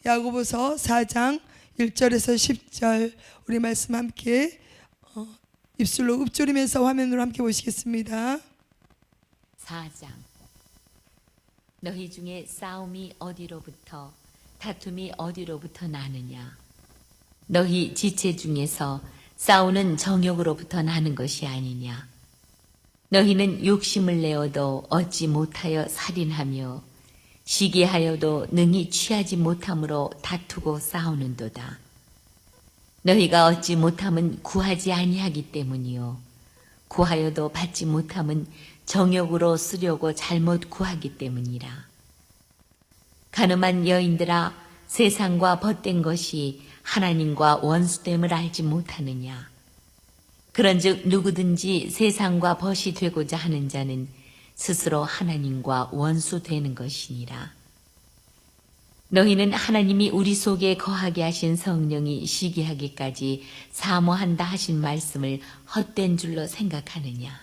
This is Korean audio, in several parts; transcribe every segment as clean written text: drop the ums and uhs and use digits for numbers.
야고보서 4장 1절에서 10절 우리 말씀 함께 입술로 읊조리면서 화면으로 함께 보시겠습니다. 4장. 너희 중에 싸움이 어디로부터 다툼이 어디로부터 나느냐? 너희 지체 중에서 싸우는 정욕으로부터 나는 것이 아니냐? 너희는 욕심을 내어도 얻지 못하여 살인하며 시기하여도 능히 취하지 못함으로 다투고 싸우는도다. 너희가 얻지 못함은 구하지 아니하기 때문이요 구하여도 받지 못함은 정욕으로 쓰려고 잘못 구하기 때문이라. 가늠한 여인들아, 세상과 벗된 것이 하나님과 원수됨을 알지 못하느냐? 그런즉 누구든지 세상과 벗이 되고자 하는 자는 스스로 하나님과 원수되는 것이니라. 너희는 하나님이 우리 속에 거하게 하신 성령이 시기하기까지 사모한다 하신 말씀을 헛된 줄로 생각하느냐?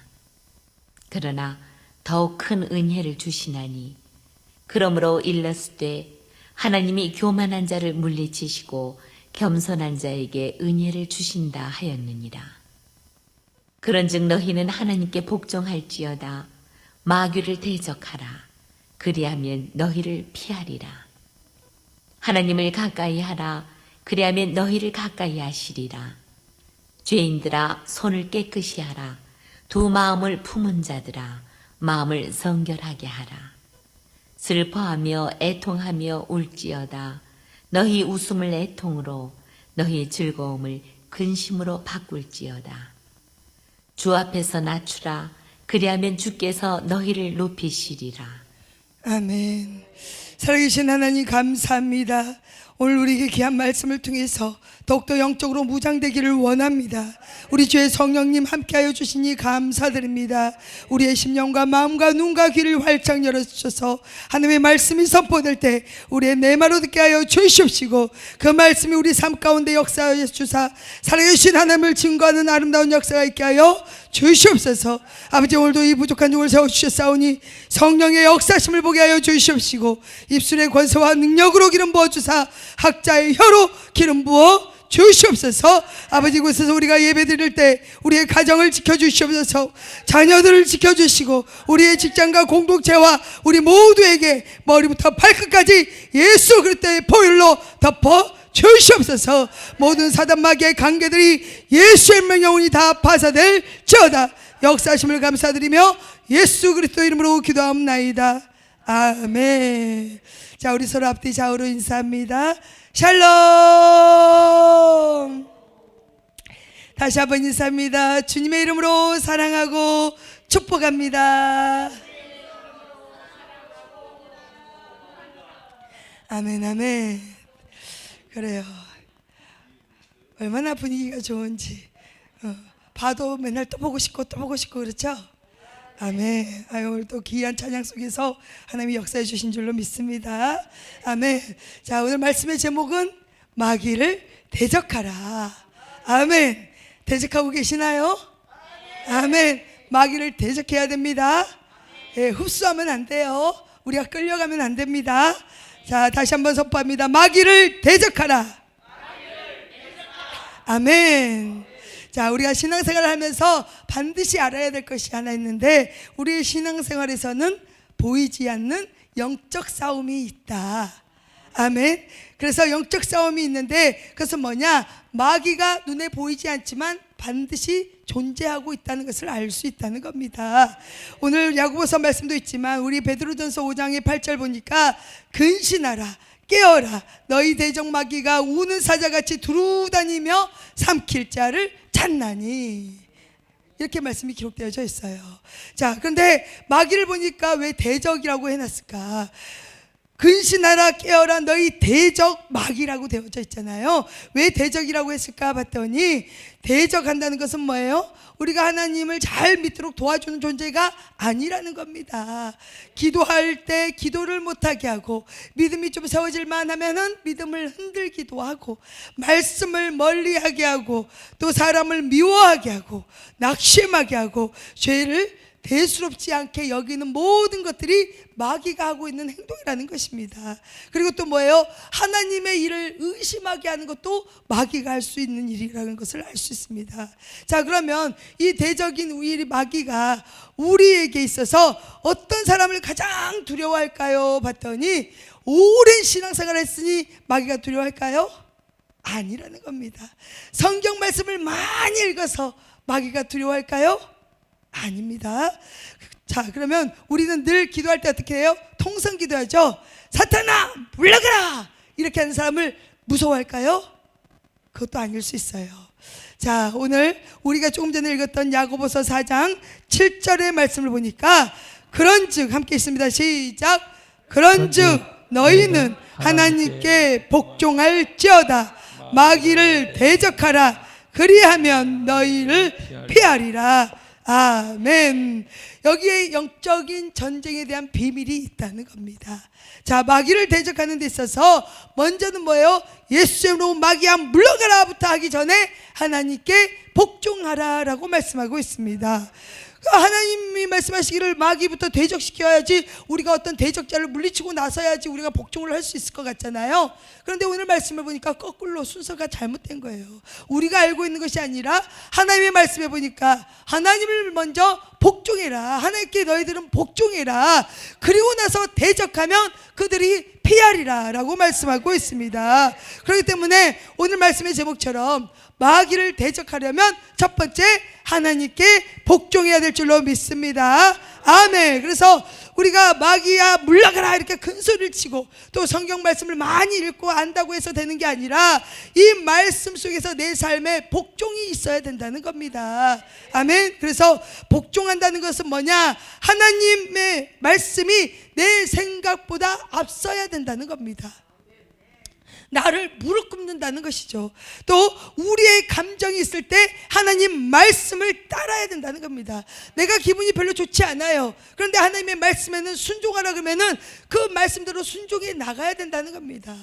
그러나 더욱 큰 은혜를 주시나니 그러므로 일렀으되 하나님이 교만한 자를 물리치시고 겸손한 자에게 은혜를 주신다 하였느니라. 그런즉 너희는 하나님께 복종할지어다. 마귀를 대적하라. 그리하면 너희를 피하리라. 하나님을 가까이 하라. 그리하면 너희를 가까이 하시리라. 죄인들아, 손을 깨끗이 하라. 두 마음을 품은 자들아, 마음을 성결하게 하라. 슬퍼하며 애통하며 울지어다. 너희 웃음을 애통으로, 너희 즐거움을 근심으로 바꿀지어다. 주 앞에서 낮추라. 그리하면 주께서 너희를 높이시리라. 아멘. 살아계신 하나님 감사합니다. 오늘 우리에게 귀한 말씀을 통해서 더욱더 영적으로 무장되기를 원합니다. 우리 주의 성령님 함께하여 주시니 감사드립니다. 우리의 심령과 마음과 눈과 귀를 활짝 열어주셔서 하나님의 말씀이 선포될 때 우리의 내마로 듣게 하여 주시옵시고 그 말씀이 우리 삶 가운데 역사하여 주사 살아계신 하나님을 증거하는 아름다운 역사가 있게 하여 주시옵소서. 아버지, 오늘도 이 부족한 종을 세워주셨사오니 성령의 역사심을 보게 하여 주시옵시고 입술의 권세와 능력으로 기름 부어주사 학자의 혀로 기름 부어 주시옵소서. 아버지, 이곳에서 우리가 예배 드릴 때 우리의 가정을 지켜주시옵소서. 자녀들을 지켜주시고 우리의 직장과 공동체와 우리 모두에게 머리부터 발끝까지 예수 그리스도의 보혈로 덮어 주시옵소서. 모든 사단 마귀의 관계들이 예수의 명령이 다 파사될지어다. 역사하심을 감사드리며 예수 그리스도 이름으로 기도하옵나이다. 아멘. 자, 우리 서로 앞뒤 좌우로 인사합니다. 샬롬. 다시 한번 인사합니다. 주님의 이름으로 사랑하고 축복합니다. 아멘, 아멘. 그래요. 얼마나 분위기가 좋은지 봐도 맨날 또 보고 싶고 또 보고 싶고 그렇죠? 아멘. 오늘 또 귀한 찬양 속에서 하나님이 역사해 주신 줄로 믿습니다. 아멘. 자, 오늘 말씀의 제목은 마귀를 대적하라. 아멘. 대적하고 계시나요? 아멘. 마귀를 대적해야 됩니다. 흡수하면 안 돼요. 우리가 끌려가면 안 됩니다. 자, 다시 한번 선포합니다. 마귀를 대적하라. 아멘. 자, 우리가 신앙생활을 하면서 반드시 알아야 될 것이 하나 있는데 우리의 신앙생활에서는 보이지 않는 영적 싸움이 있다. 아멘. 그래서 영적 싸움이 있는데 그것은 뭐냐? 마귀가 눈에 보이지 않지만 반드시 존재하고 있다는 것을 알 수 있다는 겁니다. 오늘 야고보서 말씀도 있지만 우리 베드로전서 5장의 8절 보니까 근신하라, 깨어라, 너희 대적 마귀가 우는 사자같이 두루다니며 삼킬 자를 찾나니, 이렇게 말씀이 기록되어져 있어요. 자, 그런데 마귀를 보니까 왜 대적이라고 해놨을까? 근신하라, 깨어라, 너희 대적 마귀라고 되어져 있잖아요. 왜 대적이라고 했을까 봤더니 대적한다는 것은 뭐예요? 우리가 하나님을 잘 믿도록 도와주는 존재가 아니라는 겁니다. 기도할 때 기도를 못하게 하고, 믿음이 좀 세워질만 하면은 믿음을 흔들기도 하고, 말씀을 멀리하게 하고, 또 사람을 미워하게 하고, 낙심하게 하고, 죄를 대수롭지 않게 여기는 모든 것들이 마귀가 하고 있는 행동이라는 것입니다. 그리고 또 뭐예요? 하나님의 일을 의심하게 하는 것도 마귀가 할 수 있는 일이라는 것을 알 수 있습니다. 자, 그러면 이 대적인 우리 마귀가 우리에게 있어서 어떤 사람을 가장 두려워할까요? 봤더니 오랜 신앙생활을 했으니 마귀가 두려워할까요? 아니라는 겁니다. 성경 말씀을 많이 읽어서 마귀가 두려워할까요? 아닙니다. 자, 그러면 우리는 늘 기도할 때 어떻게 해요? 통성 기도하죠. 사탄아 물러가라 이렇게 하는 사람을 무서워할까요? 그것도 아닐 수 있어요. 자, 오늘 우리가 조금 전에 읽었던 야고보서 4장 7절의 말씀을 보니까 그런즉, 함께 있습니다. 시작. 그런즉 너희는 하나님께 복종할지어다. 마귀를 대적하라. 그리하면 너희를 피하리라. 아멘. 여기에 영적인 전쟁에 대한 비밀이 있다는 겁니다. 자, 마귀를 대적하는 데 있어서 먼저는 뭐예요? 예수님으로 마귀야 물러가라부터 하기 전에 하나님께 복종하라라고 말씀하고 있습니다. 하나님이 말씀하시기를 마귀부터 대적시켜야지 우리가 어떤 대적자를 물리치고 나서야지 우리가 복종을 할 수 있을 것 같잖아요. 그런데 오늘 말씀을 보니까 거꾸로 순서가 잘못된 거예요. 우리가 알고 있는 것이 아니라 하나님의 말씀에 보니까 하나님을 먼저 복종해라. 하나님께 너희들은 복종해라. 그리고 나서 대적하면 그들이 피하리라 라고 말씀하고 있습니다. 그렇기 때문에 오늘 말씀의 제목처럼 마귀를 대적하려면 첫 번째 하나님께 복종해야 될 줄로 믿습니다. 아멘. 그래서 우리가 마귀야 물러가라 이렇게 큰 소리를 치고 또 성경 말씀을 많이 읽고 안다고 해서 되는 게 아니라 이 말씀 속에서 내 삶에 복종이 있어야 된다는 겁니다. 아멘. 그래서 복종한다는 것은 뭐냐? 하나님의 말씀이 내 생각보다 앞서야 된다는 겁니다. 나를 무릎 꿇는다는 것이죠. 또 우리의 감정이 있을 때 하나님 말씀을 따라야 된다는 겁니다. 내가 기분이 별로 좋지 않아요. 그런데 하나님의 말씀에는 순종하라 그러면은 그 말씀대로 순종해 나가야 된다는 겁니다.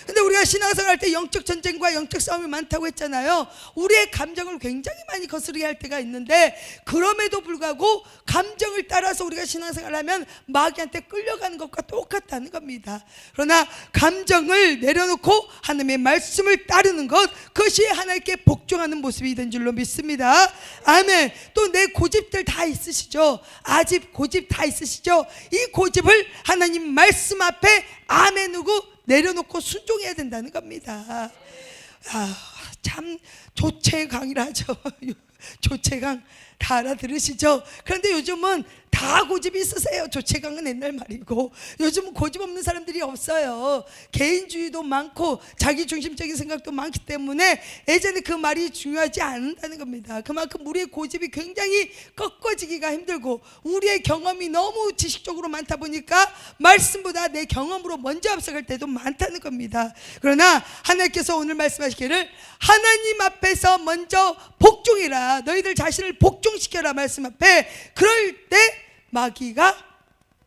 근데 우리가 신앙생활 할 때 영적 전쟁과 영적 싸움이 많다고 했잖아요. 우리의 감정을 굉장히 많이 거스르게 할 때가 있는데 그럼에도 불구하고 감정을 따라서 우리가 신앙생활을 하면 마귀한테 끌려가는 것과 똑같다는 겁니다. 그러나 감정을 내려놓고 하나님의 말씀을 따르는 것, 그것이 하나님께 복종하는 모습이 된 줄로 믿습니다. 아멘. 또 내 고집들 다 있으시죠? 아집, 고집 다 있으시죠? 이 고집을 하나님 말씀 앞에 아멘으로 내려놓고 순종해야 된다는 겁니다. 참 조체강이라 하죠. 조체강 다 알아들으시죠? 그런데 요즘은 다 고집이 있으세요. 조체강은 옛날 말이고 요즘은 고집 없는 사람들이 없어요. 개인주의도 많고 자기중심적인 생각도 많기 때문에 예전에 그 말이 중요하지 않는다는 겁니다. 그만큼 우리의 고집이 굉장히 꺾어지기가 힘들고 우리의 경험이 너무 지식적으로 많다 보니까 말씀보다 내 경험으로 먼저 앞서갈 때도 많다는 겁니다. 그러나 하나님께서 오늘 말씀하시기를 하나님 앞에서 먼저 복종해라. 너희들 자신을 복종시켜라 말씀 앞에. 그럴 때 마귀가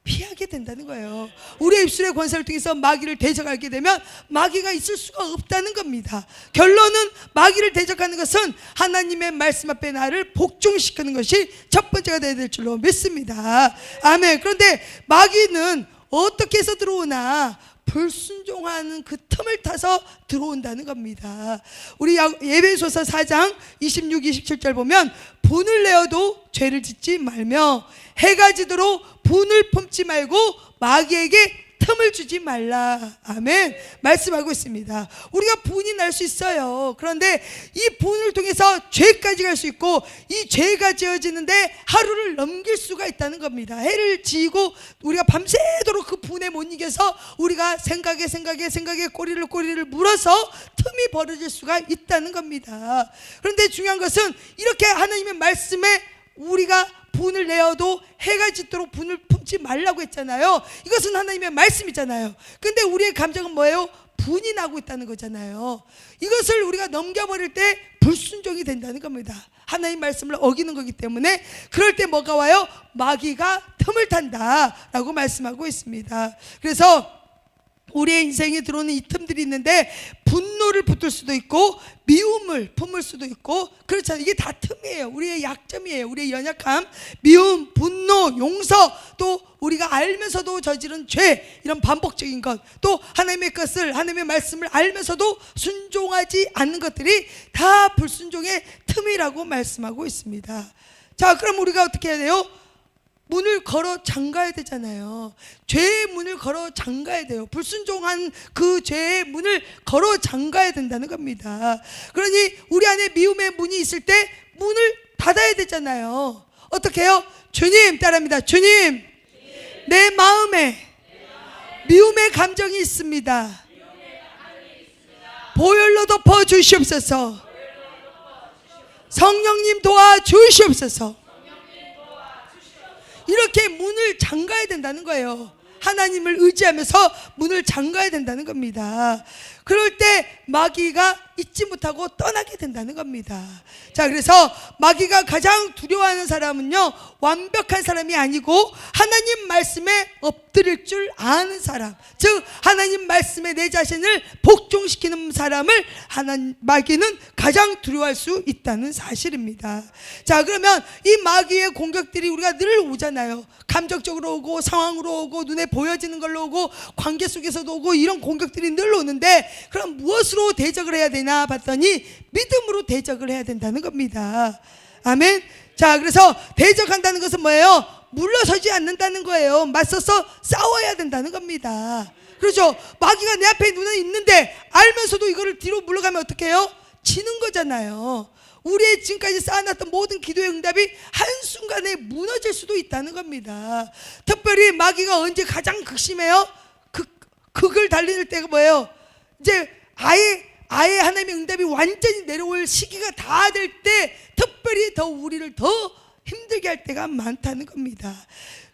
피하게 된다는 거예요. 우리의 입술의 권세를 통해서 마귀를 대적하게 되면 마귀가 있을 수가 없다는 겁니다. 결론은 마귀를 대적하는 것은 하나님의 말씀 앞에 나를 복종시키는 것이 첫 번째가 되어야 될 줄로 믿습니다. 아멘. 그런데 마귀는 어떻게 해서 들어오나? 불순종하는 그 틈을 타서 들어온다는 겁니다. 우리 예배소서 4장 26, 27절 보면 분을 내어도 죄를 짓지 말며 해가 지도록 분을 품지 말고 마귀에게 틈을 주지 말라. 아멘. 말씀하고 있습니다. 우리가 분이 날 수 있어요. 그런데 이 분을 통해서 죄까지 갈 수 있고 이 죄가 지어지는데 하루를 넘길 수가 있다는 겁니다. 해를 지고 우리가 밤새도록 그 분에 못 이겨서 우리가 생각에 꼬리를 물어서 틈이 벌어질 수가 있다는 겁니다. 그런데 중요한 것은 이렇게 하나님의 말씀에 우리가 분을 내어도 해가 짓도록 분을 품지 말라고 했잖아요. 이것은 하나님의 말씀이잖아요. 근데 우리의 감정은 뭐예요? 분이 나고 있다는 거잖아요. 이것을 우리가 넘겨버릴 때 불순종이 된다는 겁니다. 하나님 말씀을 어기는 거기 때문에 그럴 때 뭐가 와요? 마귀가 틈을 탄다라고 말씀하고 있습니다. 그래서 우리의 인생에 들어오는 이 틈들이 있는데 분노를 붙들 수도 있고 미움을 품을 수도 있고 그렇잖아요. 이게 다 틈이에요. 우리의 약점이에요. 우리의 연약함, 미움, 분노, 용서, 또 우리가 알면서도 저지른 죄, 이런 반복적인 것, 또 하나님의 것을, 하나님의 말씀을 알면서도 순종하지 않는 것들이 다 불순종의 틈이라고 말씀하고 있습니다. 자, 그럼 우리가 어떻게 해야 돼요? 문을 걸어 잠가야 되잖아요. 죄의 문을 걸어 잠가야 돼요. 불순종한 그 죄의 문을 걸어 잠가야 된다는 겁니다. 그러니 우리 안에 미움의 문이 있을 때 문을 닫아야 되잖아요. 어떻게 해요? 주님, 따라합니다. 주님, 내 마음에 미움의 감정이 있습니다. 보혈로 덮어 주시옵소서. 성령님 도와 주시옵소서. 이렇게 문을 잠가야 된다는 거예요. 하나님을 의지하면서 문을 잠가야 된다는 겁니다. 그럴 때 마귀가 잊지 못하고 떠나게 된다는 겁니다. 자, 그래서 마귀가 가장 두려워하는 사람은요, 완벽한 사람이 아니고 하나님 말씀에 엎드릴 줄 아는 사람, 즉 하나님 말씀에 내 자신을 복종시키는 사람을 마귀는 가장 두려워할 수 있다는 사실입니다. 자, 그러면 이 마귀의 공격들이 우리가 늘 오잖아요. 감정적으로 오고, 상황으로 오고, 눈에 보여지는 걸로 오고, 관계 속에서도 오고, 이런 공격들이 늘 오는데, 그럼 무엇으로 대적을 해야 되나 봤더니 믿음으로 대적을 해야 된다는 겁니다. 아멘. 자, 그래서 대적한다는 것은 뭐예요? 물러서지 않는다는 거예요. 맞서서 싸워야 된다는 겁니다. 그렇죠? 마귀가 내 앞에 눈에 있는데 알면서도 이거를 뒤로 물러가면 어떻게 해요? 지는 거잖아요. 우리의 지금까지 쌓아놨던 모든 기도의 응답이 한순간에 무너질 수도 있다는 겁니다. 특별히 마귀가 언제 가장 극심해요? 극을 달리는 때가 뭐예요? 이제 아예 하나님의 응답이 완전히 내려올 시기가 다 될 때 특별히 더 우리를 더 힘들게 할 때가 많다는 겁니다.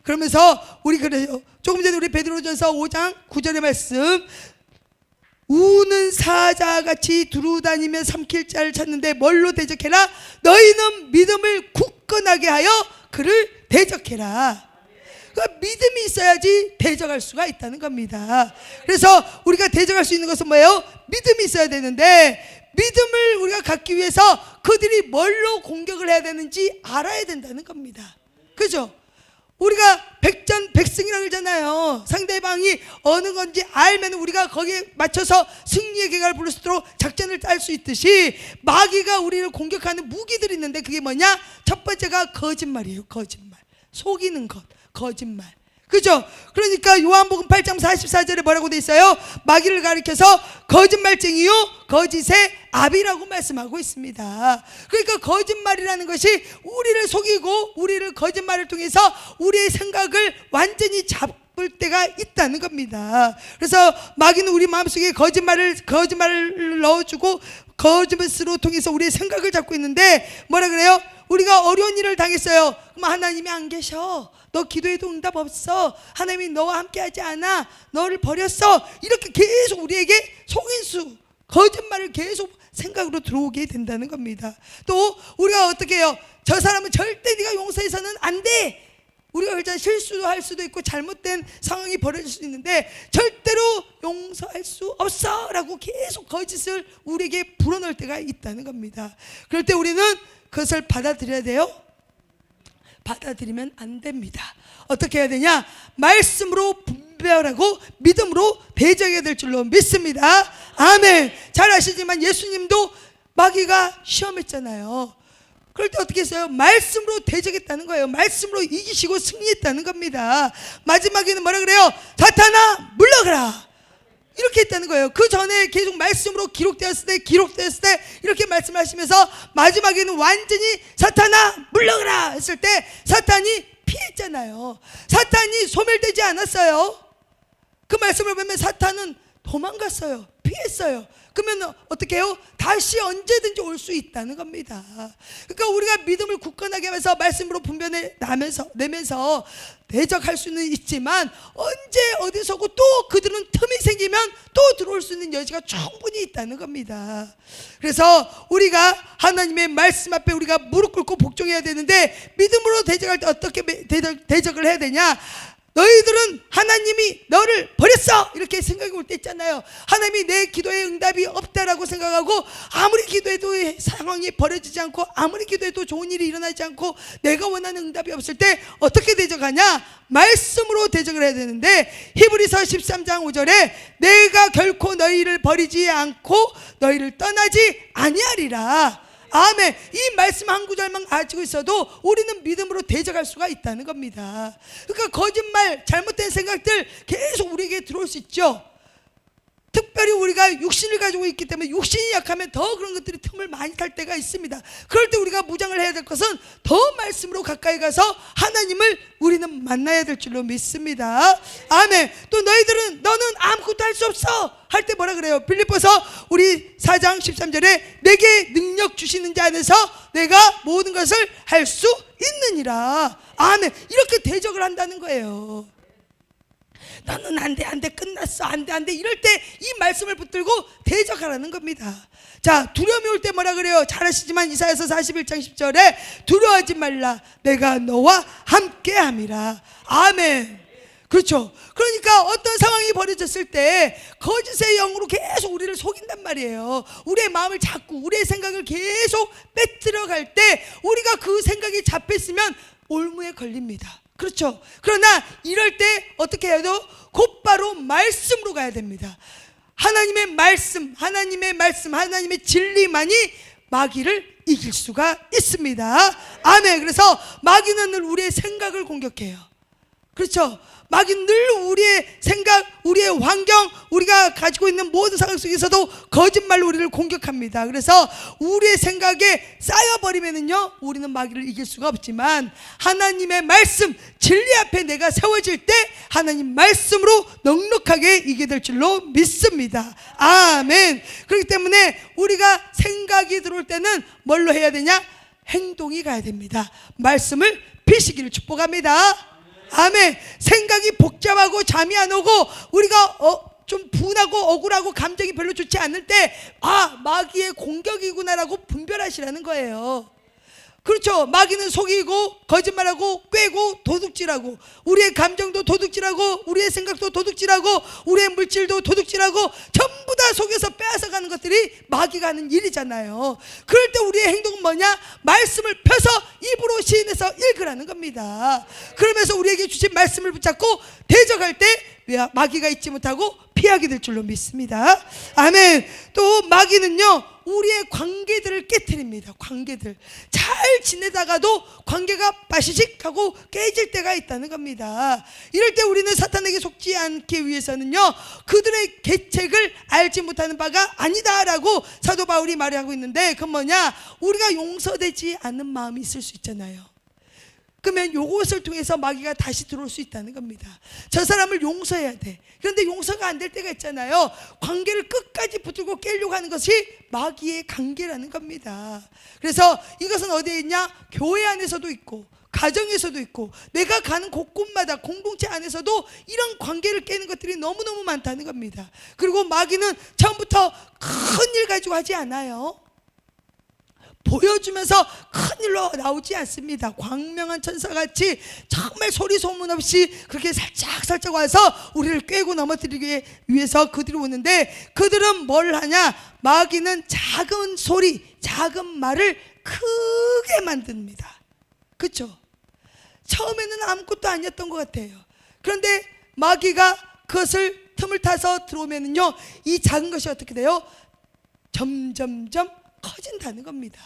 그러면서 우리 그래요. 조금 전에 우리 베드로전서 5장 9절의 말씀, 우는 사자같이 두루다니며 삼킬 자를 찾는데 뭘로 대적해라? 너희는 믿음을 굳건하게 하여 그를 대적해라. 그러니까 믿음이 있어야지 대적할 수가 있다는 겁니다. 그래서 우리가 대적할 수 있는 것은 뭐예요? 믿음이 있어야 되는데, 믿음을 우리가 갖기 위해서 그들이 뭘로 공격을 해야 되는지 알아야 된다는 겁니다. 그죠? 우리가 백전백승이라고 그러잖아요. 상대방이 어느 건지 알면 우리가 거기에 맞춰서 승리의 계가를 부를 수 있도록 작전을 짤 수 있듯이, 마귀가 우리를 공격하는 무기들이 있는데 그게 뭐냐? 첫 번째가 거짓말이에요. 거짓말, 속이는 것, 거짓말. 그죠? 그러니까 요한복음 8장 44절에 뭐라고 돼 있어요? 마귀를 가리켜서 거짓말쟁이요 거짓의 아비라고 말씀하고 있습니다. 그러니까 거짓말이라는 것이 우리를 속이고 우리를 거짓말을 통해서 우리의 생각을 완전히 잡을 때가 있다는 겁니다. 그래서 마귀는 우리 마음속에 거짓말을 넣어주고 거짓말로 통해서 우리의 생각을 잡고 있는데, 뭐라 그래요? 우리가 어려운 일을 당했어요. 그럼 하나님이 안 계셔, 너 기도해도 응답 없어, 하나님이 너와 함께 하지 않아, 너를 버렸어, 이렇게 계속 우리에게 속인수, 거짓말을 계속 생각으로 들어오게 된다는 겁니다. 또 우리가 어떻게 해요? 저 사람은 절대 네가 용서해서는 안 돼, 우리가 일단 실수도 할 수도 있고 잘못된 상황이 벌어질 수 있는데 절대로 용서할 수 없어 라고 계속 거짓을 우리에게 불어넣을 때가 있다는 겁니다. 그럴 때 우리는 그것을 받아들여야 돼요? 받아들이면 안 됩니다. 어떻게 해야 되냐? 말씀으로 분별하고 믿음으로 대적해야 될 줄로 믿습니다. 아멘. 잘 아시지만 예수님도 마귀가 시험했잖아요. 그럴 때 어떻게 했어요? 말씀으로 대적했다는 거예요. 말씀으로 이기시고 승리했다는 겁니다. 마지막에는 뭐라 그래요? 사탄아 물러가라, 이렇게 했다는 거예요. 그 전에 계속 말씀으로 기록되었을 때 이렇게 말씀하시면서 마지막에는 완전히 사탄아 물러가라 했을 때 사탄이 피했잖아요. 사탄이 소멸되지 않았어요. 그 말씀을 보면 사탄은 도망갔어요. 피했어요. 그러면 어떻게 해요? 다시 언제든지 올 수 있다는 겁니다. 그러니까 우리가 믿음을 굳건하게 하면서 말씀으로 내면서 대적할 수는 있지만, 언제 어디서고 또 그들은 틈이 생기면 또 들어올 수 있는 여지가 충분히 있다는 겁니다. 그래서 우리가 하나님의 말씀 앞에 우리가 무릎 꿇고 복종해야 되는데, 믿음으로 대적할 때 어떻게 대적을 해야 되냐? 너희들은 하나님이 너를 버렸어 이렇게 생각이 올 때 있잖아요. 하나님이 내 기도에 응답이 없다라고 생각하고 아무리 기도해도 상황이 벌어지지 않고 아무리 기도해도 좋은 일이 일어나지 않고 내가 원하는 응답이 없을 때 어떻게 대적하냐? 말씀으로 대적을 해야 되는데 히브리서 13장 5절에 내가 결코 너희를 버리지 않고 너희를 떠나지 아니하리라. 아멘. 이 말씀 한 구절만 가지고 있어도 우리는 믿음으로 대적할 수가 있다는 겁니다. 그러니까 거짓말, 잘못된 생각들 계속 우리에게 들어올 수 있죠. 특별히 우리가 육신을 가지고 있기 때문에 육신이 약하면 더 그런 것들이 틈을 많이 탈 때가 있습니다. 그럴 때 우리가 무장을 해야 될 것은 더 말씀으로 가까이 가서 하나님을 우리는 만나야 될 줄로 믿습니다. 아멘. 또 너희들은 너는 아무것도 할 수 없어 할 때 뭐라 그래요? 빌립보서 우리 4장 13절에 내게 능력 주시는 자 안에서 내가 모든 것을 할 수 있느니라. 아멘. 이렇게 대적을 한다는 거예요. 너는 안 돼, 끝났어, 안 돼 이럴 때 이 말씀을 붙들고 대적하라는 겁니다. 자, 두려움이 올 때 뭐라 그래요? 잘 아시지만 이사야서 41장 10절에 두려워하지 말라 내가 너와 함께함이라. 아멘. 그렇죠. 그러니까 어떤 상황이 벌어졌을 때 거짓의 영으로 계속 우리를 속인단 말이에요. 우리의 마음을 자꾸 우리의 생각을 계속 빼뜨려 갈 때 우리가 그 생각이 잡혔으면 올무에 걸립니다. 그렇죠. 그러나 이럴 때 어떻게 해야 돼요? 곧바로 말씀으로 가야 됩니다. 하나님의 말씀, 하나님의 진리만이 마귀를 이길 수가 있습니다. 아멘. 그래서 마귀는 늘 우리의 생각을 공격해요. 그렇죠. 마귀는 늘 우리의 생각, 우리의 환경, 우리가 가지고 있는 모든 상황 속에서도 거짓말로 우리를 공격합니다. 그래서 우리의 생각에 쌓여버리면은요 우리는 마귀를 이길 수가 없지만 하나님의 말씀, 진리 앞에 내가 세워질 때 하나님 말씀으로 넉넉하게 이기게 될 줄로 믿습니다. 아멘. 그렇기 때문에 우리가 생각이 들어올 때는 뭘로 해야 되냐? 행동이 가야 됩니다. 말씀을 피시기를 축복합니다. 아멘. 생각이 복잡하고 잠이 안 오고 우리가 좀 분하고 억울하고 감정이 별로 좋지 않을 때 마귀의 공격이구나라고 분별하시라는 거예요. 그렇죠. 마귀는 속이고 거짓말하고 꿰고 도둑질하고 우리의 감정도 도둑질하고 우리의 생각도 도둑질하고 우리의 물질도 도둑질하고 전부 다 속여서 빼앗아가는 것들이 마귀가 하는 일이잖아요. 그럴 때 우리의 행동은 뭐냐? 말씀을 펴서 입으로 시인해서 읽으라는 겁니다. 그러면서 우리에게 주신 말씀을 붙잡고 대적할 때 마귀가 있지 못하고 피하게 될 줄로 믿습니다. 아멘. 또 마귀는요 우리의 관계들을 깨트립니다. 관계들 잘 지내다가도 관계가 빠시식 하고 깨질 때가 있다는 겁니다. 이럴 때 우리는 사탄에게 속지 않기 위해서는요 그들의 계책을 알지 못하는 바가 아니다라고 사도 바울이 말하고 있는데 그건 뭐냐? 우리가 용서되지 않는 마음이 있을 수 있잖아요. 그러면 이것을 통해서 마귀가 다시 들어올 수 있다는 겁니다. 저 사람을 용서해야 돼. 그런데 용서가 안 될 때가 있잖아요. 관계를 끝까지 붙들고 깨려고 하는 것이 마귀의 관계라는 겁니다. 그래서 이것은 어디에 있냐? 교회 안에서도 있고 가정에서도 있고 내가 가는 곳곳마다 공동체 안에서도 이런 관계를 깨는 것들이 너무너무 많다는 겁니다. 그리고 마귀는 처음부터 큰 일 가지고 하지 않아요. 보여주면서 큰일로 나오지 않습니다. 광명한 천사같이 정말 소리 소문 없이 그렇게 살짝 와서 우리를 꿰고 넘어뜨리기 위해서 그들이 오는데 그들은 뭘 하냐? 마귀는 작은 소리, 작은 말을 크게 만듭니다. 그렇죠? 처음에는 아무것도 아니었던 것 같아요. 그런데 마귀가 그것을 틈을 타서 들어오면은요 이 작은 것이 어떻게 돼요? 점점점 커진다는 겁니다.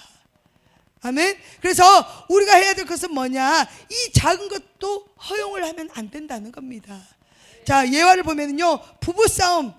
아멘. 그래서 우리가 해야 될 것은 뭐냐? 이 작은 것도 허용을 하면 안 된다는 겁니다. 자, 예화를 보면은요 부부싸움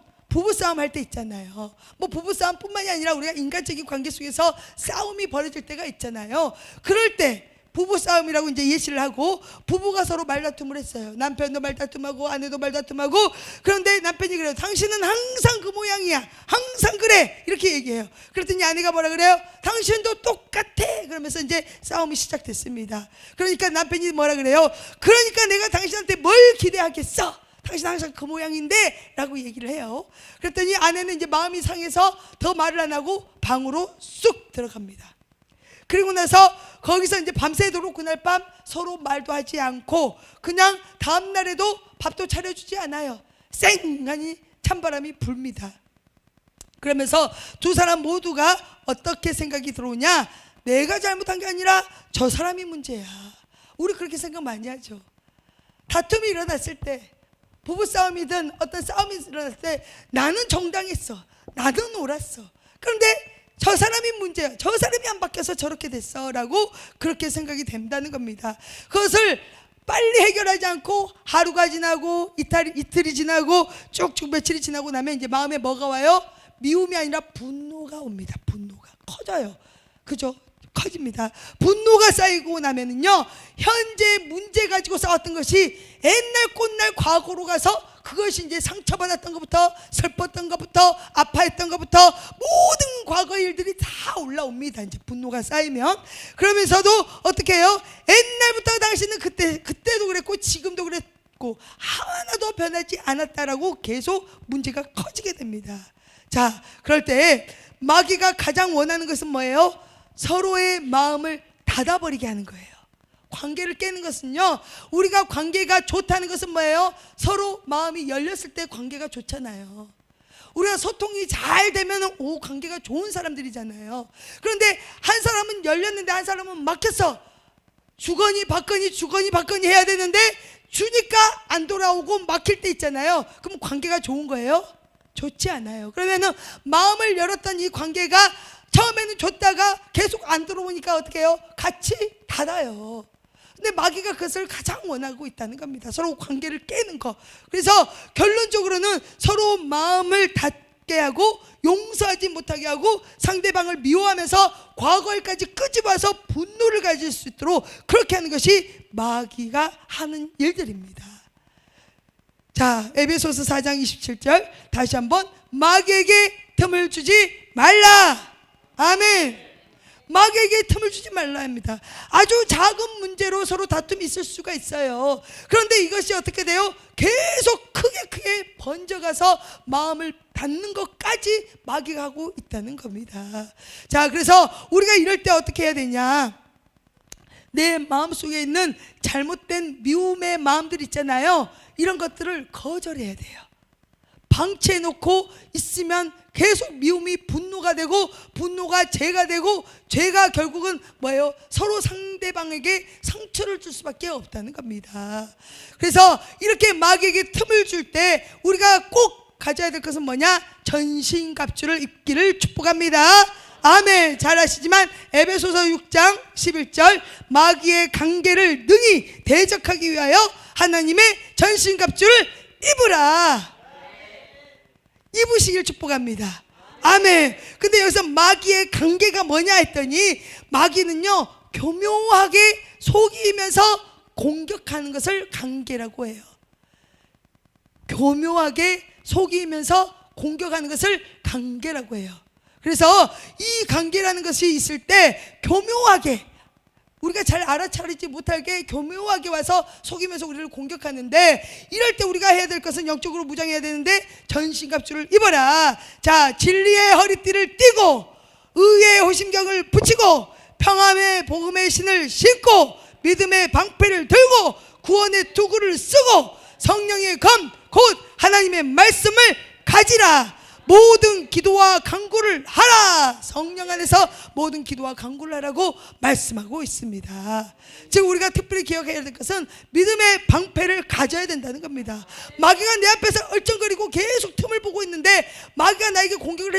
할 때 있잖아요. 뭐 부부싸움뿐만이 아니라 우리가 인간적인 관계 속에서 싸움이 벌어질 때가 있잖아요. 그럴 때 부부싸움이라고 이제 예시를 하고 부부가 서로 말다툼을 했어요. 남편도 말다툼하고 아내도 말다툼하고 그런데 남편이 그래요. 당신은 항상 그 모양이야. 항상 그래. 이렇게 얘기해요. 그랬더니 아내가 뭐라 그래요? 당신도 똑같아. 그러면서 이제 싸움이 시작됐습니다. 그러니까 남편이 뭐라 그래요? 그러니까 내가 당신한테 뭘 기대하겠어? 당신 항상 그 모양인데 라고 얘기를 해요. 그랬더니 아내는 이제 마음이 상해서 더 말을 안 하고 방으로 쑥 들어갑니다. 그리고 나서 거기서 이제 밤새도록 그날 밤 서로 말도 하지 않고 그냥 다음 날에도 밥도 차려주지 않아요. 쌩하니 찬바람이 불니다. 그러면서 두 사람 모두가 어떻게 생각이 들어오냐? 내가 잘못한 게 아니라 저 사람이 문제야. 우리 그렇게 생각 많이 하죠. 다툼이 일어났을 때, 부부싸움이든 어떤 싸움이 일어났을 때 나는 정당했어, 나는 옳았어. 그런데 저 사람이 문제야, 저 사람이 안 바뀌어서 저렇게 됐어 라고 그렇게 생각이 된다는 겁니다. 그것을 빨리 해결하지 않고 하루가 지나고 이틀이 지나고 쭉쭉 며칠이 지나고 나면 이제 마음에 뭐가 와요? 미움이 아니라 분노가 옵니다. 분노가 커져요. 그죠? 커집니다. 분노가 쌓이고 나면은요, 현재 문제 가지고 싸웠던 것이 옛날 꽃날 과거로 가서 그것이 이제 상처받았던 것부터 슬펐던 것부터 아파했던 것부터 모든 과거 일들이 다 올라옵니다. 이제 분노가 쌓이면. 그러면서도 어떻게 해요? 옛날부터 당신은 그때도 그랬고 지금도 그랬고 하나도 변하지 않았다라고 계속 문제가 커지게 됩니다. 자, 그럴 때 마귀가 가장 원하는 것은 뭐예요? 서로의 마음을 닫아버리게 하는 거예요. 관계를 깨는 것은요, 우리가 관계가 좋다는 것은 뭐예요? 서로 마음이 열렸을 때 관계가 좋잖아요. 우리가 소통이 잘 되면 관계가 좋은 사람들이잖아요. 그런데 한 사람은 열렸는데 한 사람은 막혔어. 주거니 받거니 해야 되는데 주니까 안 돌아오고 막힐 때 있잖아요. 그럼 관계가 좋은 거예요? 좋지 않아요. 그러면은 마음을 열었던 이 관계가 처음에는 줬다가 계속 안 들어오니까 어떻게 해요? 같이 닫아요. 근데 마귀가 그것을 가장 원하고 있다는 겁니다. 서로 관계를 깨는 거. 그래서 결론적으로는 서로 마음을 닫게 하고 용서하지 못하게 하고 상대방을 미워하면서 과거에까지 끄집어서 분노를 가질 수 있도록 그렇게 하는 것이 마귀가 하는 일들입니다. 자, 에베소서 4장 27절 다시 한번, 마귀에게 틈을 주지 말라. 아멘. 마귀에게 틈을 주지 말라 합니다. 아주 작은 문제로 서로 다툼이 있을 수가 있어요. 그런데 이것이 어떻게 돼요? 계속 크게 번져가서 마음을 닫는 것까지 마귀가 하고 있다는 겁니다. 자, 그래서 우리가 이럴 때 어떻게 해야 되냐? 내 마음속에 있는 잘못된 미움의 마음들 있잖아요. 이런 것들을 거절해야 돼요. 방치해놓고 있으면 계속 미움이 분노가 되고 분노가 죄가 되고 죄가 결국은 뭐예요? 서로 상대방에게 상처를 줄 수밖에 없다는 겁니다. 그래서 이렇게 마귀에게 틈을 줄 때 우리가 꼭 가져야 될 것은 뭐냐? 전신갑주를 입기를 축복합니다. 아멘. 잘 아시지만 에베소서 6장 11절, 마귀의 관계를 능히 대적하기 위하여 하나님의 전신갑주를 입으라. 입으시길 축복합니다. 아멘. 근데 여기서 마귀의 관계가 뭐냐 했더니, 마귀는요 교묘하게 속이면서 공격하는 것을 관계라고 해요. 교묘하게 속이면서 공격하는 것을 관계라고 해요. 그래서 이 관계라는 것이 있을 때 교묘하게, 우리가 잘 알아차리지 못하게 교묘하게 와서 속이면서 우리를 공격하는데, 이럴 때 우리가 해야 될 것은 영적으로 무장해야 되는데 전신갑주를 입어라. 자, 진리의 허리띠를 띠고 의의 호심경을 붙이고 평안의 복음의 신을 신고 믿음의 방패를 들고 구원의 투구를 쓰고 성령의 검 곧 하나님의 말씀을 가지라. 모든 기도와 간구를 하라. 성령 안에서 모든 기도와 간구를 하라고 말씀하고 있습니다. 즉 우리가 특별히 기억해야 될 것은 믿음의 방패를 가져야 된다는 겁니다. 마귀가 내 앞에서 얼쩡거리고 계속 틈을 보고 있는데 마귀가 나에게 공격을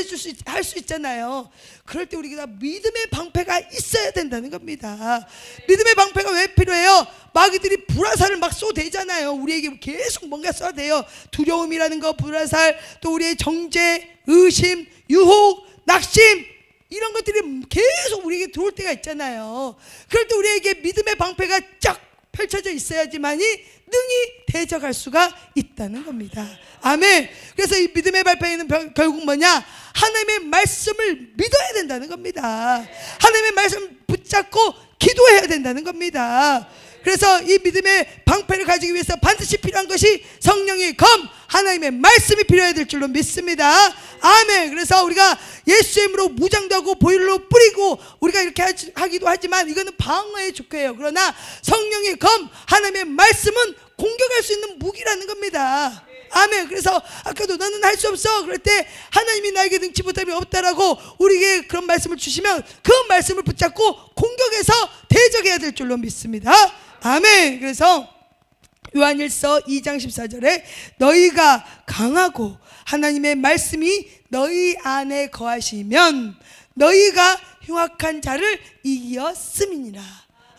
할 수 있잖아요. 그럴 때 우리가 믿음의 방패가 있어야 된다는 겁니다. 믿음의 방패가 왜 필요해요? 마귀들이 불화살을 막 쏘대잖아요. 우리에게 계속 뭔가 쏘대요. 두려움이라는 거, 불화살, 또 우리의 정죄, 의심, 유혹, 낙심, 이런 것들이 계속 우리에게 들어올 때가 있잖아요. 그럴 때 우리에게 믿음의 방패가 쫙 펼쳐져 있어야지만이 능히 대적할 수가 있다는 겁니다. 아멘. 그래서 이 믿음의 방패는 결국 뭐냐? 하나님의 말씀을 믿어야 된다는 겁니다. 하나님의 말씀을 붙잡고 기도해야 된다는 겁니다. 그래서 이 믿음의 방패를 가지기 위해서 반드시 필요한 것이 성령의 검, 하나님의 말씀이 필요해야 될 줄로 믿습니다. 아멘. 그래서 우리가 예수의 이름으로 무장도 하고 보혈로 뿌리고 우리가 이렇게 하기도 하지만 이거는 방어에 좋고요. 그러나 성령의 검, 하나님의 말씀은 공격할 수 있는 무기라는 겁니다. 아멘. 그래서 아까도 너는 할 수 없어 그럴 때 하나님이 나에게 능치 못함이 없다라고 우리에게 그런 말씀을 주시면 그 말씀을 붙잡고 공격해서 대적해야 될 줄로 믿습니다. 아멘. 그래서 요한일서 2장 14절에 너희가 강하고 하나님의 말씀이 너희 안에 거하시면 너희가 흉악한 자를 이겼음이니라.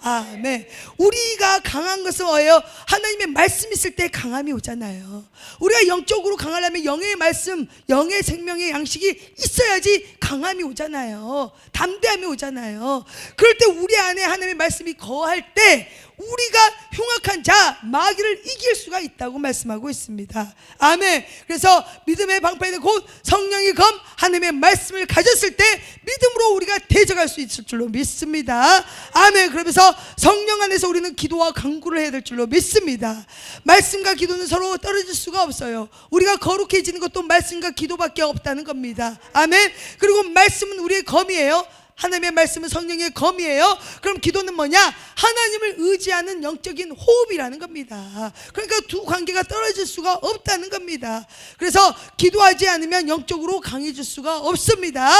아멘. 우리가 강한 것은 뭐예요? 하나님의 말씀 있을 때 강함이 오잖아요. 우리가 영적으로 강하려면 영의 말씀, 영의 생명의 양식이 있어야지 강함이 오잖아요. 담대함이 오잖아요. 그럴 때 우리 안에 하나님의 말씀이 거할 때 우리가 흉악한 자, 마귀를 이길 수가 있다고 말씀하고 있습니다. 아멘. 그래서 믿음의 방패는 곧 성령의 검, 하나님의 말씀을 가졌을 때 믿음으로 우리가 대적할 수 있을 줄로 믿습니다. 아멘. 그러면서 성령 안에서 우리는 기도와 간구를 해야 될 줄로 믿습니다. 말씀과 기도는 서로 떨어질 수가 없어요. 우리가 거룩해지는 것도 말씀과 기도밖에 없다는 겁니다. 아멘. 그리고 말씀은 우리의 검이에요. 하나님의 말씀은 성령의 검이에요. 그럼 기도는 뭐냐? 하나님을 의지하는 영적인 호흡이라는 겁니다. 그러니까 두 관계가 떨어질 수가 없다는 겁니다. 그래서 기도하지 않으면 영적으로 강해질 수가 없습니다.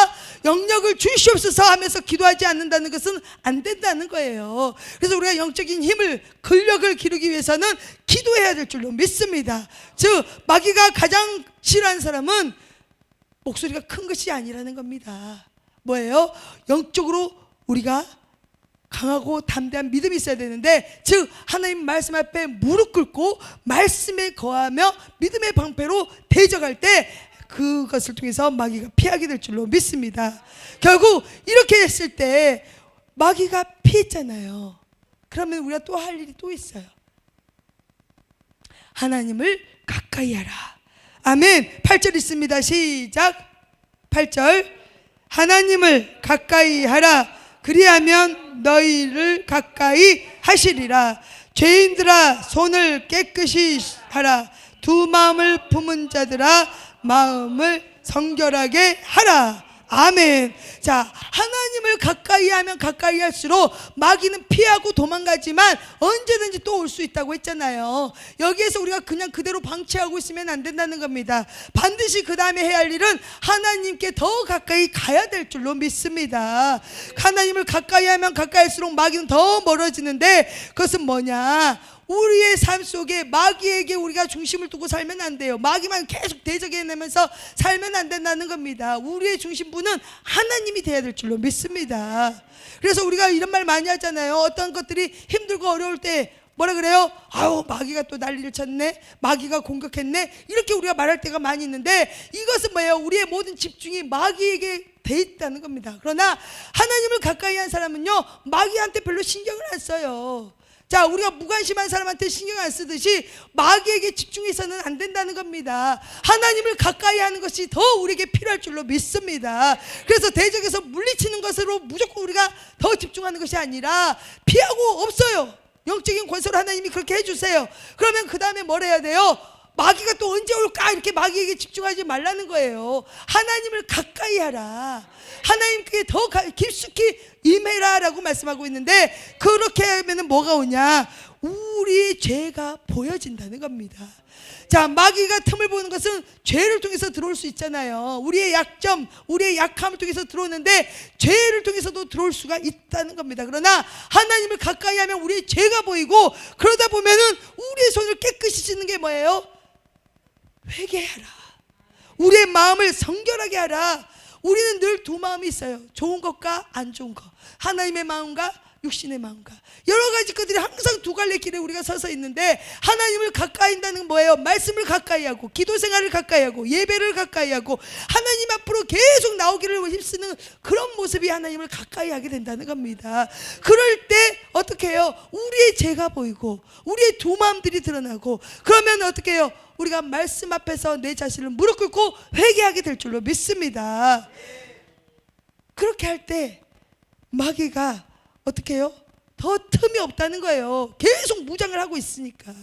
영역을 주시옵소서 하면서 기도하지 않는다는 것은 안 된다는 거예요. 그래서 우리가 영적인 힘을, 근력을 기르기 위해서는 기도해야 될 줄로 믿습니다. 즉 마귀가 가장 싫어하는 사람은 목소리가 큰 것이 아니라는 겁니다. 뭐예요? 영적으로 우리가 강하고 담대한 믿음이 있어야 되는데, 즉 하나님 말씀 앞에 무릎 꿇고 말씀에 거하며 믿음의 방패로 대적할 때 그것을 통해서 마귀가 피하게 될 줄로 믿습니다. 결국 이렇게 했을 때 마귀가 피했잖아요. 그러면 우리가 또 할 일이 또 있어요. 하나님을 가까이 하라. 아멘. 8절 있습니다. 시작. 8절. 하나님을 가까이 하라. 그리하면 너희를 가까이 하시리라. 죄인들아 손을 깨끗이 하라. 두 마음을 품은 자들아 마음을 성결하게 하라. 아멘. 자, 하나님을 가까이 하면 가까이 할수록 마귀는 피하고 도망가지만 언제든지 또 올 수 있다고 했잖아요. 여기에서 우리가 그냥 그대로 방치하고 있으면 안 된다는 겁니다. 반드시 그 다음에 해야 할 일은 하나님께 더 가까이 가야 될 줄로 믿습니다. 하나님을 가까이 하면 가까이 할수록 마귀는 더 멀어지는데, 그것은 뭐냐? 우리의 삶 속에 마귀에게 우리가 중심을 두고 살면 안 돼요. 마귀만 계속 대적해내면서 살면 안 된다는 겁니다. 우리의 중심부는 하나님이 돼야 될 줄로 믿습니다. 그래서 우리가 이런 말 많이 하잖아요. 어떤 것들이 힘들고 어려울 때 뭐라 그래요? 아우 마귀가 또 난리를 쳤네, 마귀가 공격했네, 이렇게 우리가 말할 때가 많이 있는데, 이것은 뭐예요? 우리의 모든 집중이 마귀에게 돼 있다는 겁니다. 그러나 하나님을 가까이 한 사람은요, 마귀한테 별로 신경을 안 써요. 자, 우리가 무관심한 사람한테 신경 안 쓰듯이 마귀에게 집중해서는 안 된다는 겁니다. 하나님을 가까이 하는 것이 더 우리에게 필요할 줄로 믿습니다. 그래서 대적에서 물리치는 것으로 무조건 우리가 더 집중하는 것이 아니라 피하고 없어요. 영적인 권세로 하나님이 그렇게 해주세요. 그러면 그 다음에 뭘 해야 돼요? 마귀가 또 언제 올까? 이렇게 마귀에게 집중하지 말라는 거예요. 하나님을 가까이 하라. 하나님께 더 깊숙이 임해라 라고 말씀하고 있는데, 그렇게 하면 뭐가 오냐? 우리의 죄가 보여진다는 겁니다. 자, 마귀가 틈을 보는 것은 죄를 통해서 들어올 수 있잖아요. 우리의 약점, 우리의 약함을 통해서 들어오는데 죄를 통해서도 들어올 수가 있다는 겁니다. 그러나 하나님을 가까이 하면 우리의 죄가 보이고, 그러다 보면은 우리의 손을 깨끗이 씻는 게 뭐예요? 회개하라. 우리의 마음을 성결하게 하라. 우리는 늘 두 마음이 있어요. 좋은 것과 안 좋은 것, 하나님의 마음과 육신의 마음과 여러 가지 것들이 항상 두 갈래 길에 우리가 서서 있는데, 하나님을 가까이 한다는 건 뭐예요? 말씀을 가까이 하고, 기도 생활을 가까이 하고, 예배를 가까이 하고, 하나님 앞으로 계속 나오기를 힘쓰는 그런 모습이 하나님을 가까이 하게 된다는 겁니다. 그럴 때 어떻게 해요? 우리의 죄가 보이고 우리의 두 마음들이 드러나고, 그러면 어떻게 해요? 우리가 말씀 앞에서 내 자신을 무릎 꿇고 회개하게 될 줄로 믿습니다. 그렇게 할 때 마귀가 어떻게 해요? 더 틈이 없다는 거예요. 계속 무장을 하고 있으니까.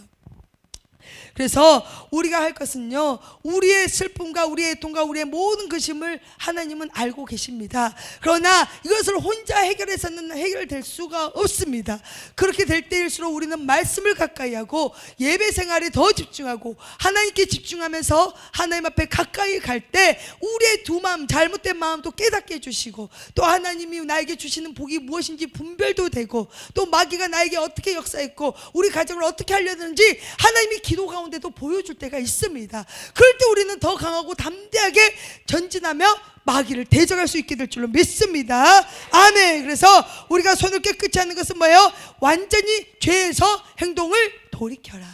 그래서 우리가 할 것은요, 우리의 슬픔과 우리의 애통과 우리의 모든 것임을 하나님은 알고 계십니다. 그러나 이것을 혼자 해결해서는 해결될 수가 없습니다. 그렇게 될 때일수록 우리는 말씀을 가까이 하고 예배 생활에 더 집중하고 하나님께 집중하면서 하나님 앞에 가까이 갈 때 우리의 두 마음, 잘못된 마음도 깨닫게 해주시고, 또 하나님이 나에게 주시는 복이 무엇인지 분별도 되고, 또 마귀가 나에게 어떻게 역사했고 우리 가정을 어떻게 하려는지 하나님이 기도 가운데도 보여줄 때가 있습니다. 그럴 때 우리는 더 강하고 담대하게 전진하며 마귀를 대적할 수 있게 될 줄로 믿습니다. 아멘. 그래서 우리가 손을 깨끗이 하는 것은 뭐예요? 완전히 죄에서 행동을 돌이켜라.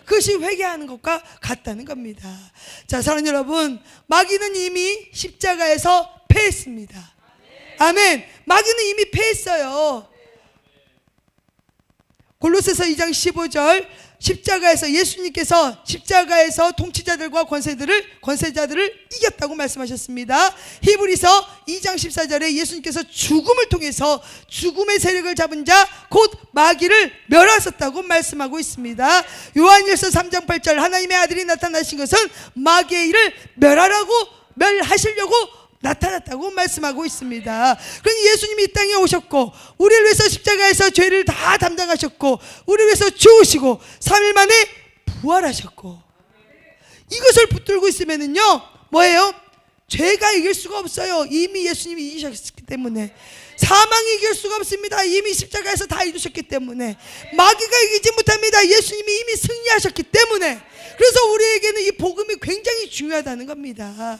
그것이 회개하는 것과 같다는 겁니다. 자, 사랑하는 여러분, 마귀는 이미 십자가에서 패했습니다. 아멘. 마귀는 이미 패했어요. 골로새서 2장 15절, 십자가에서 예수님께서 십자가에서 통치자들과 권세자들을 이겼다고 말씀하셨습니다. 히브리서 2장 14절에 예수님께서 죽음을 통해서 죽음의 세력을 잡은 자 곧 마귀를 멸하셨다고 말씀하고 있습니다. 요한일서 3장 8절, 하나님의 아들이 나타나신 것은 마귀의 일을 멸하시려고 나타났다고 말씀하고 있습니다. 그러니 예수님이 이 땅에 오셨고 우리를 위해서 십자가에서 죄를 다 담당하셨고 우리를 위해서 죽으시고 3일 만에 부활하셨고, 이것을 붙들고 있으면은요 뭐예요? 죄가 이길 수가 없어요. 이미 예수님이 이기셨기 때문에. 사망이 이길 수가 없습니다. 이미 십자가에서 다 이루셨기 때문에. 마귀가 이기지 못합니다. 예수님이 이미 승리하셨기 때문에. 그래서 우리에게는 이 복음이 굉장히 중요하다는 겁니다.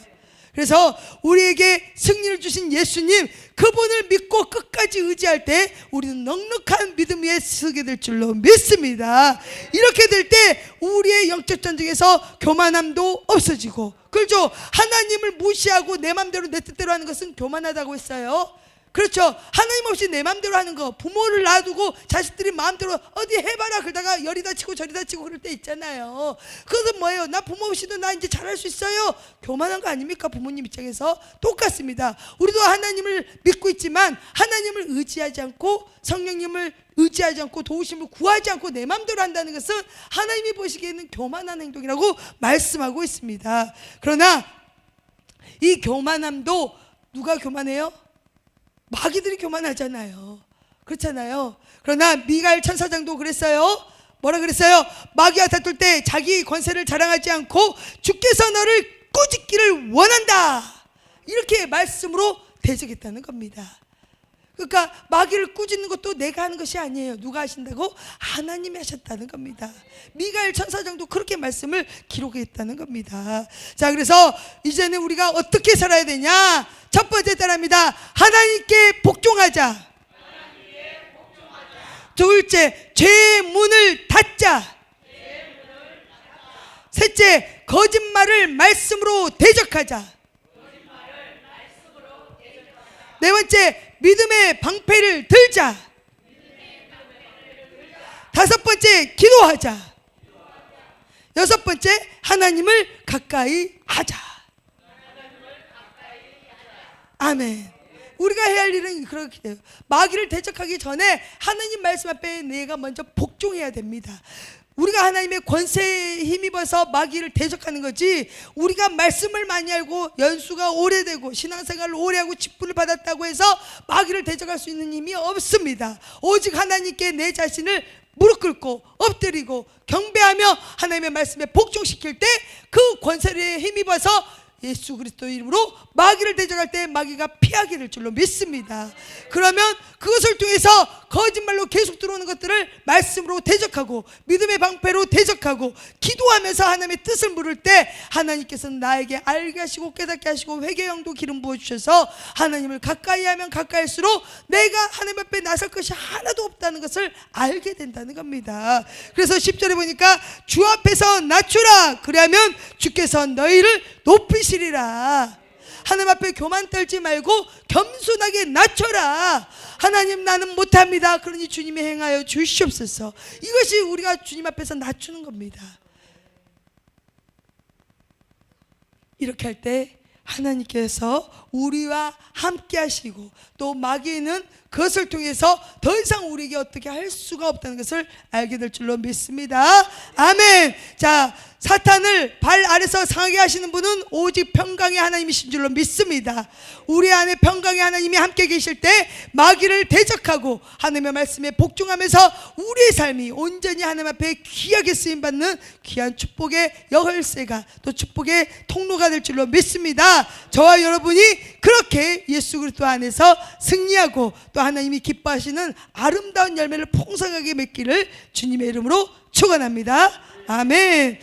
그래서 우리에게 승리를 주신 예수님, 그분을 믿고 끝까지 의지할 때 우리는 넉넉한 믿음 위에 서게 될 줄로 믿습니다. 이렇게 될 때 우리의 영적 전쟁에서 교만함도 없어지고, 그렇죠? 하나님을 무시하고 내 맘대로 내 뜻대로 하는 것은 교만하다고 했어요. 그렇죠? 하나님 없이 내 마음대로 하는 거, 부모를 놔두고 자식들이 마음대로 어디 해봐라 그러다가 열이다 치고 저리다 치고 그럴 때 있잖아요. 그것은 뭐예요? 나 부모 없이도 나 이제 잘할 수 있어요. 교만한 거 아닙니까? 부모님 입장에서 똑같습니다. 우리도 하나님을 믿고 있지만 하나님을 의지하지 않고 성령님을 의지하지 않고 도우심을 구하지 않고 내 마음대로 한다는 것은 하나님이 보시기에는 교만한 행동이라고 말씀하고 있습니다. 그러나 이 교만함도 누가 교만해요? 마귀들이 교만하잖아요. 그렇잖아요. 그러나 미가엘 천사장도 그랬어요. 뭐라 그랬어요? 마귀와 다툴 때 자기 권세를 자랑하지 않고 주께서 너를 꾸짖기를 원한다, 이렇게 말씀으로 대적했다는 겁니다. 그러니까 마귀를 꾸짖는 것도 내가 하는 것이 아니에요. 누가 하신다고? 하나님이 하셨다는 겁니다. 미가엘 천사장도 그렇게 말씀을 기록했다는 겁니다. 자, 그래서 이제는 우리가 어떻게 살아야 되냐? 첫 번째 따라합니다. 하나님께 복종하자. 둘째, 죄의 문을 닫자. 셋째, 거짓말을 말씀으로 대적하자. 네 번째, 믿음의 방패를 들자. 다섯 번째, 기도하자. 여섯 번째, 하나님을 가까이 하자. 아멘. 우리가 해야 할 일은 그렇게 돼요. 마귀를 대적하기 전에 하나님 말씀 앞에 내가 먼저 복종해야 됩니다. 우리가 하나님의 권세에 힘입어서 마귀를 대적하는 거지, 우리가 말씀을 많이 알고 연수가 오래되고 신앙생활을 오래하고 직분을 받았다고 해서 마귀를 대적할 수 있는 힘이 없습니다. 오직 하나님께 내 자신을 무릎 꿇고 엎드리고 경배하며 하나님의 말씀에 복종시킬 때 그 권세에 힘입어서 예수 그리스도 이름으로 마귀를 대적할 때 마귀가 피하게 될 줄로 믿습니다. 그러면 그것을 통해서 거짓말로 계속 들어오는 것들을 말씀으로 대적하고 믿음의 방패로 대적하고 기도하면서 하나님의 뜻을 물을 때 하나님께서는 나에게 알게 하시고 깨닫게 하시고 회개의 영도 기름 부어주셔서 하나님을 가까이 하면 가까이 할수록 내가 하나님 앞에 나설 것이 하나도 없다는 것을 알게 된다는 겁니다. 그래서 10절에 보니까 주 앞에서 낮추라, 그리하면 주께서 너희를 높이시리라. 하나님 앞에 교만 떨지 말고 겸손하게 낮춰라. 하나님, 나는 못합니다. 그러니 주님이 행하여 주시옵소서. 이것이 우리가 주님 앞에서 낮추는 겁니다. 이렇게 할 때 하나님께서 우리와 함께 하시고 또 마귀는 그것을 통해서 더 이상 우리에게 어떻게 할 수가 없다는 것을 알게 될 줄로 믿습니다. 아멘. 자, 사탄을 발 아래서 상하게 하시는 분은 오직 평강의 하나님이신 줄로 믿습니다. 우리 안에 평강의 하나님이 함께 계실 때 마귀를 대적하고 하나님의 말씀에 복종하면서 우리의 삶이 온전히 하나님 앞에 귀하게 쓰임받는 귀한 축복의 여혈세가 또 축복의 통로가 될 줄로 믿습니다. 저와 여러분이 그렇게 예수 그리스도 안에서 승리하고 또 하나님이 기뻐하시는 아름다운 열매를 풍성하게 맺기를 주님의 이름으로 축원합니다. 아멘.